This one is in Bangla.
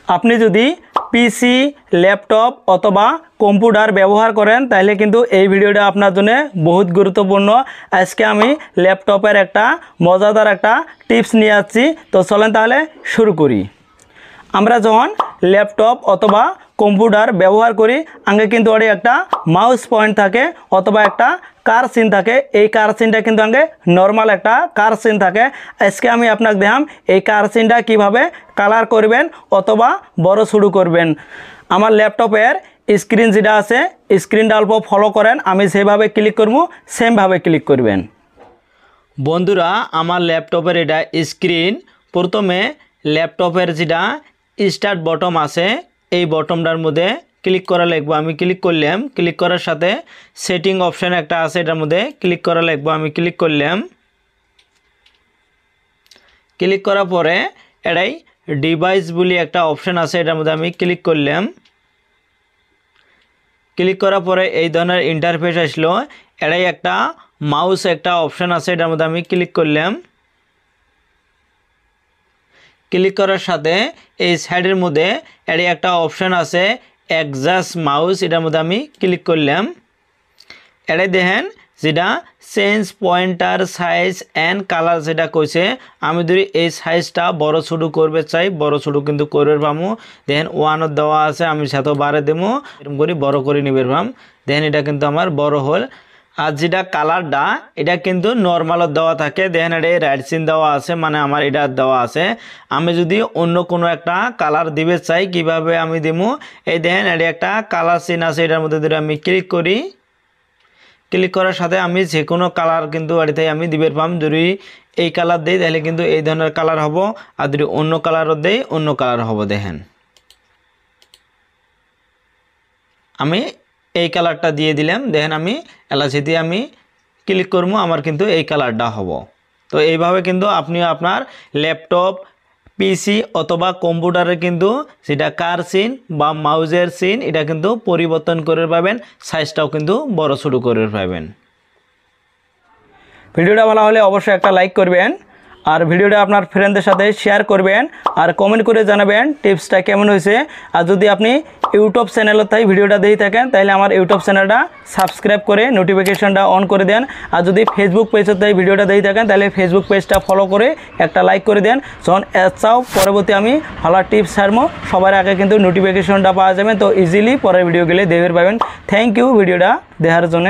আপনি যদি পিসি ল্যাপটপ অথবা কম্পিউটার ব্যবহার করেন তাহলে কিন্তু এই ভিডিওটা আপনার জন্য বহুত গুরুত্বপূর্ণ। আজকে আমি ল্যাপটপের একটা মজাদার একটা টিপস নিয়ে আসছি। তো চলেন তাহলে শুরু করি। আমরা যখন ল্যাপটপ অথবা কম্পিউটার ব্যবহার করি আগে কিন্তু ওর একটা মাউস পয়েন্ট থাকে অথবা একটা কার সিন থাকে। এই কার সিনটা কিন্তু আগে নর্মাল একটা কার সিন থাকে। আজকে আমি আপনাকে দেখাম এই কার সিনটা কীভাবে কালার করবেন অথবা বড় শুরু করবেন। আমার ল্যাপটপের স্ক্রিন যেটা আছে স্ক্রিনটা অল্প ফলো করেন, আমি সেভাবে ক্লিক করব, সেমভাবে ক্লিক করবেন। বন্ধুরা আমার ল্যাপটপের এটা স্ক্রিন। প্রথমে ল্যাপটপের যেটা স্টার্ট বটম আছে এই বটমটার মধ্যে ক্লিক করা লাগবে। আমি ক্লিক করলাম, ক্লিক করার সাথে সেটিং অপশান একটা আছে এটার মধ্যে ক্লিক করা লাগবে। আমি ক্লিক করলাম, ক্লিক করার পরে এটাই ডিভাইস বলে একটা অপশান আছে এটার মধ্যে আমি ক্লিক করলাম। ক্লিক করার পরে এই ধরনের ইন্টারফেস আসলো। এটাই একটা মাউস একটা অপশান আছে এটার মধ্যে আমি ক্লিক করলাম। ক্লিক করার সাথে এই সাইডের মধ্যে এটাই একটা অপশান আছে অ্যাডজাস্ট মাউস, এটার মধ্যে আমি ক্লিক করলাম। এটাই দেখেন যেটা change pointer size and colour যেটা কইছে, আমি যদি এই সাইজটা বড় ছোটো করবে চাই বড় ছোটো কিন্তু করবে পামো। দেখেন ওয়ানত দেওয়া আছে, আমি সাথে বাড়ে দেবো এরকম করে বড় করে নিবে পাম। দেখেন এটা কিন্তু আমার বড় হল। আর যেটা কালারটা এটা কিন্তু নর্মালত দেওয়া থাকে। দেখেন এটা রাইট সিন দেওয়া আছে, মানে আমার এটা দেওয়া আছে। আমি যদি অন্য কোনো একটা কালার দিবে চাই কিভাবে আমি দেবো, এই দেখেন এটা একটা কালার সিন আছে এটার মধ্যে যদি আমি ক্লিক করি, ক্লিক করার সাথে আমি যে কোনো কালার কিন্তু এটাতে আমি দিবে পাম। যদি এই কালার দিই তাহলে কিন্তু এই ধরনের কালার হব, আর যদি অন্য কালারও দেই অন্য কালার হব। দেখেন আমি এই কালারটা দিয়ে দিলাম। দেখেন আমি এলাচি দিয়ে আমি ক্লিক করবো, আমার কিন্তু এই কালারটা হব। তো এইভাবে কিন্তু আপনি আপনার ল্যাপটপ পিসি অথবা কম্পিউটারে কিন্তু যেটা কার সিন বা মাউজের সিন এটা কিন্তু পরিবর্তন করে পাবেন, সাইজটাও কিন্তু বড় ছোটো করে পাবেন। ভিডিওটা ভালো হলে অবশ্যই একটা লাইক করবেন, আর ভিডিওটা আপনার ফ্রেন্ডদের সাথে শেয়ার করবেন, আর কমেন্ট করে জানাবেন টিপসটা কেমন হয়েছে। আর যদি আপনি ইউটিউব চ্যানেলত তাই ভিডিওটা দিয়ে থাকেন তাহলে আমার ইউটিউব চ্যানেলটা সাবস্ক্রাইব করে নোটিফিকেশনটা অন করে দেন। আর যদি ফেসবুক পেজত তাই ভিডিওটা দিয়ে থাকেন তাহলে ফেসবুক পেজটা ফলো করে একটা লাইক করে দেন। যখন চাও পরবর্তী আমি ভালো টিপস ছাড়বো সবার আগে কিন্তু নোটিফিকেশনটা পাওয়া যাবে, তো ইজিলি পরের ভিডিওগুলি দেখতে পাবেন। থ্যাংক ইউ ভিডিওটা দেখার জন্য।